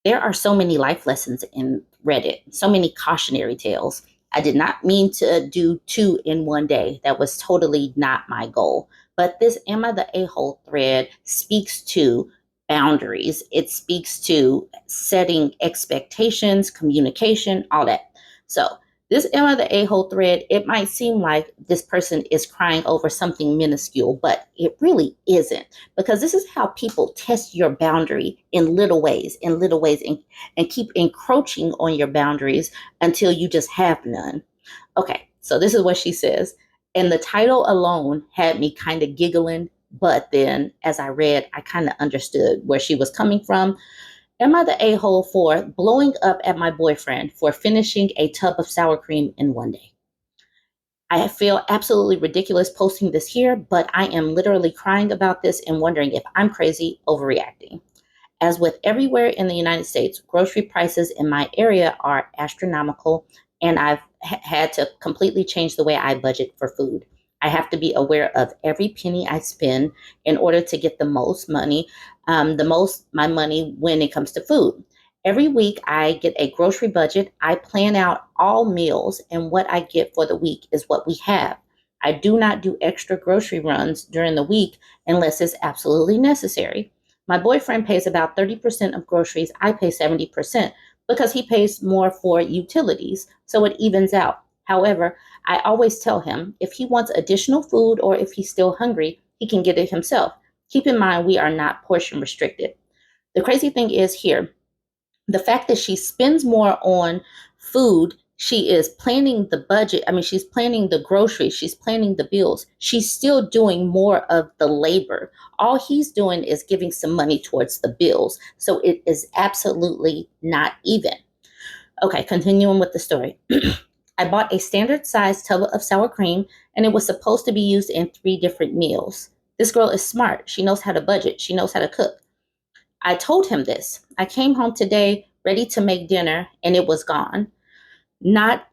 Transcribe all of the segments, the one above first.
There are so many life lessons in Reddit, so many cautionary tales. I did not mean to do two in one day. That was totally not my goal. But this Am I the A hole thread speaks to boundaries, it speaks to setting expectations, communication, all that. So, this Am I the A hole thread, it might seem like this person is crying over something minuscule, but it really isn't, because this is how people test your boundary in little ways, and keep encroaching on your boundaries until you just have none. Okay, so this is what she says. And the title alone had me kind of giggling, but then as I read, I kind of understood where she was coming from. Am I the a hole for blowing up at my boyfriend for finishing a tub of sour cream in one day? I feel absolutely ridiculous posting this here, but I am literally crying about this and wondering if I'm crazy overreacting. As with everywhere in the United States, grocery prices in my area are astronomical, and I've had to completely change the way I budget for food. I have to be aware of every penny I spend in order to get the most my money when it comes to food. Every week, I get a grocery budget. I plan out all meals, and what I get for the week is what we have. I do not do extra grocery runs during the week unless it's absolutely necessary. My boyfriend pays about 30% of groceries. I pay 70% because he pays more for utilities, so it evens out. However, I always tell him if he wants additional food or if he's still hungry, he can get it himself. Keep in mind, we are not portion restricted. The crazy thing is here, the fact that she spends more on food, she is planning the budget. I mean, she's planning the groceries, she's planning the bills. She's still doing more of the labor. All he's doing is giving some money towards the bills. So it is absolutely not even. Okay, continuing with the story. I bought a standard sized tub of sour cream, and it was supposed to be used in 3 different meals. This girl is smart. She knows how to budget, she knows how to cook. I told him this. I came home today ready to make dinner and it was gone. Not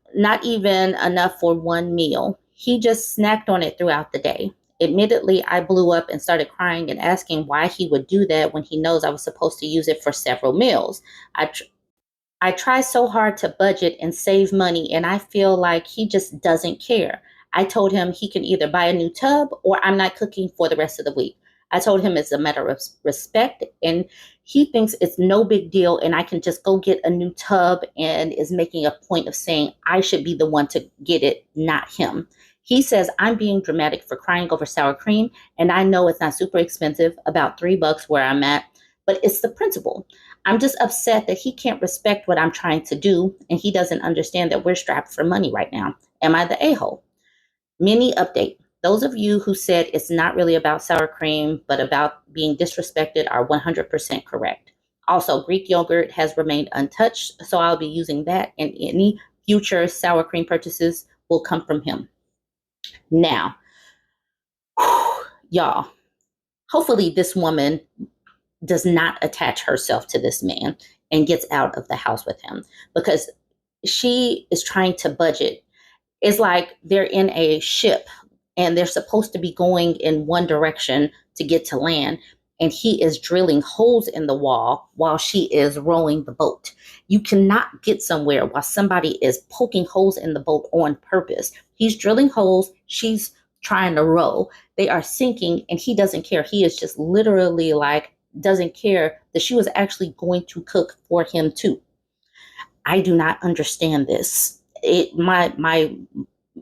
even enough for one meal. He just snacked on it throughout the day. Admittedly, I blew up and started crying and asking why he would do that when he knows I was supposed to use it for several meals. I tr- I try so hard to budget and save money, and I feel like he just doesn't care. I told him he can either buy a new tub or I'm not cooking for the rest of the week. I told him it's a matter of respect, and he thinks it's no big deal, and I can just go get a new tub, and is making a point of saying I should be the one to get it, not him. He says I'm being dramatic for crying over sour cream, and I know it's not super expensive, about $3 where I'm at, but it's the principle. I'm just upset that he can't respect what I'm trying to do, and he doesn't understand that we're strapped for money right now. Am I the a hole? Mini update. Those of you who said it's not really about sour cream, but about being disrespected are 100% correct. Also, Greek yogurt has remained untouched, so I'll be using that, and any future sour cream purchases will come from him. Now, y'all, hopefully this woman does not attach herself to this man and gets out of the house with him, because she is trying to budget. It's like they're in a ship and they're supposed to be going in one direction to get to land. And he is drilling holes in the wall while she is rowing the boat. You cannot get somewhere while somebody is poking holes in the boat on purpose. He's drilling holes, she's trying to row. They are sinking and he doesn't care. He is just literally like, doesn't care that she was actually going to cook for him too. I do not understand this. My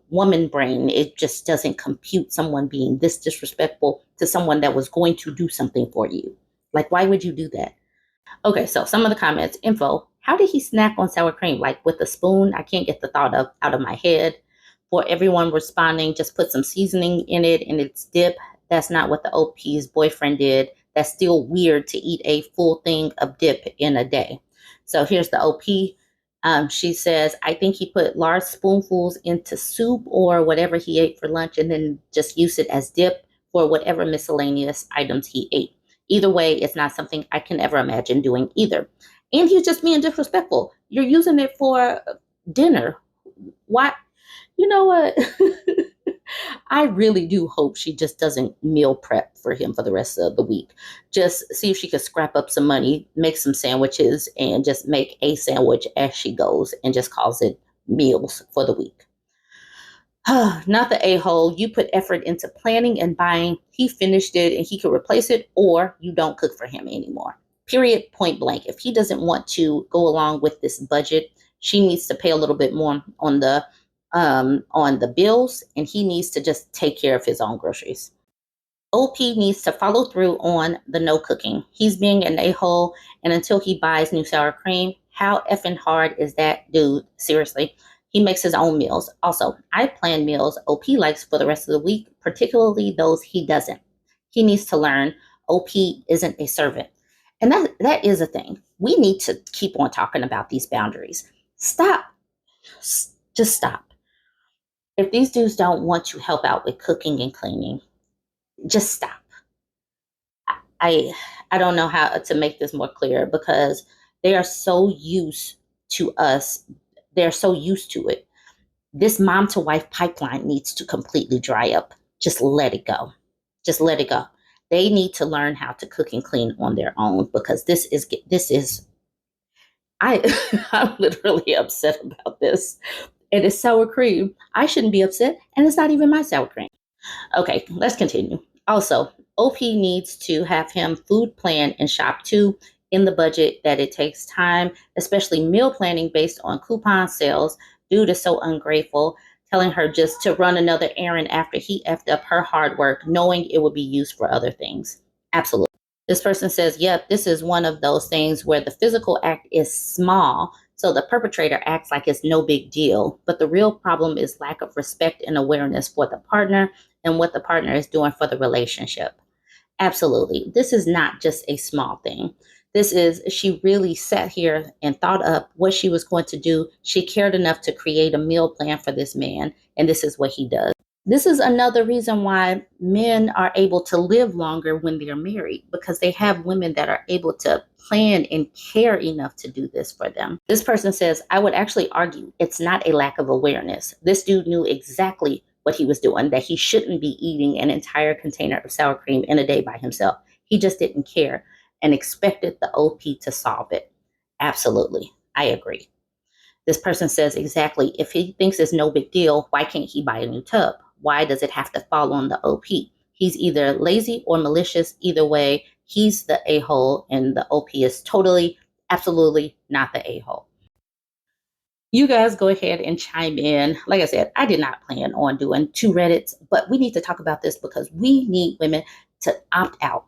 woman brain, it just doesn't compute someone being this disrespectful to someone that was going to do something for you. Like, why would you do that? Okay, so some of the comments. Info. How did he snack on sour cream? Like with a spoon? I can't get the thought of out of my head. For everyone responding, just put some seasoning in it and it's dip. That's not what the OP's boyfriend did. That's still weird to eat a full thing of dip in a day. So here's the OP. She says, I think he put large spoonfuls into soup or whatever he ate for lunch and then just used it as dip for whatever miscellaneous items he ate. Either way, it's not something I can ever imagine doing either. And he's just being disrespectful. You're using it for dinner. Why? You know what? I really do hope she just doesn't meal prep for him for the rest of the week. Just see if she can scrap up some money, make some sandwiches, and just make a sandwich as she goes and just calls it meals for the week. Not the a-hole. You put effort into planning and buying. He finished it and he could replace it, or you don't cook for him anymore. Period, point blank. If he doesn't want to go along with this budget, she needs to pay a little bit more on the bills, and he needs to just take care of his own groceries. OP needs to follow through on the no cooking. He's being an a-hole, and until he buys new sour cream, how effing hard is that, dude? Seriously. He makes his own meals. Also, I plan meals OP likes for the rest of the week, particularly those he doesn't. He needs to learn OP isn't a servant. And that is a thing. We need to keep on talking about these boundaries. Stop. Just stop. If these dudes don't want to help out with cooking and cleaning, just stop. I I don't know how to make this more clear because they are so used to us. They're so used to it. This mom to wife pipeline needs to completely dry up. Just let it go. Just let it go. They need to learn how to cook and clean on their own because this is I I'm literally upset about this. It is sour cream. I shouldn't be upset, and it's not even my sour cream. Okay, let's continue. Also, OP needs to have him food plan and shop too in the budget that it takes time, especially meal planning based on coupon sales. Dude is so ungrateful, telling her just to run another errand after he effed up her hard work, knowing it would be used for other things. Absolutely. This person says, yep, this is one of those things where the physical act is small, so the perpetrator acts like it's no big deal. But the real problem is lack of respect and awareness for the partner and what the partner is doing for the relationship. Absolutely. This is not just a small thing. This is, she really sat here and thought up what she was going to do. She cared enough to create a meal plan for this man, and this is what he does. This is another reason why men are able to live longer when they're married, because they have women that are able to plan and care enough to do this for them. This person says, I would actually argue it's not a lack of awareness. This dude knew exactly what he was doing, that he shouldn't be eating an entire container of sour cream in a day by himself. He just didn't care and expected the OP to solve it. Absolutely. I agree. This person says, exactly, if he thinks it's no big deal, why can't he buy a new tub? Why does it have to fall on the OP? He's either lazy or malicious. Either way, he's the a-hole, and the OP is totally, absolutely not the a-hole. You guys go ahead and chime in. Like I said, I did not plan on doing two Reddits, but we need to talk about this because we need women to opt out.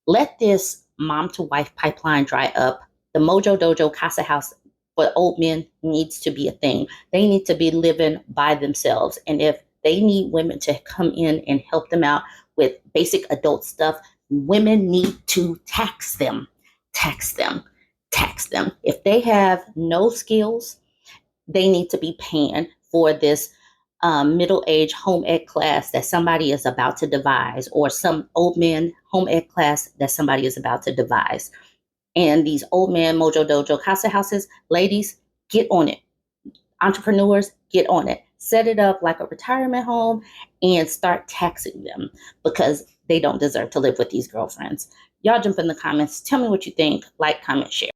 Let this mom to wife pipeline dry up. The Mojo Dojo Casa House for old men needs to be a thing. They need to be living by themselves. And if they need women to come in and help them out with basic adult stuff, women need to tax them, tax them, tax them. If they have no skills, they need to be paying for this middle-aged home ec class that somebody is about to devise, or some old man home ec class that somebody is about to devise. And these old man Mojo Dojo Casa houses, ladies, get on it. Entrepreneurs, get on it. Set it up like a retirement home and start taxing them because they don't deserve to live with these girlfriends. Y'all jump in the comments. Tell me what you think. Like, comment, share.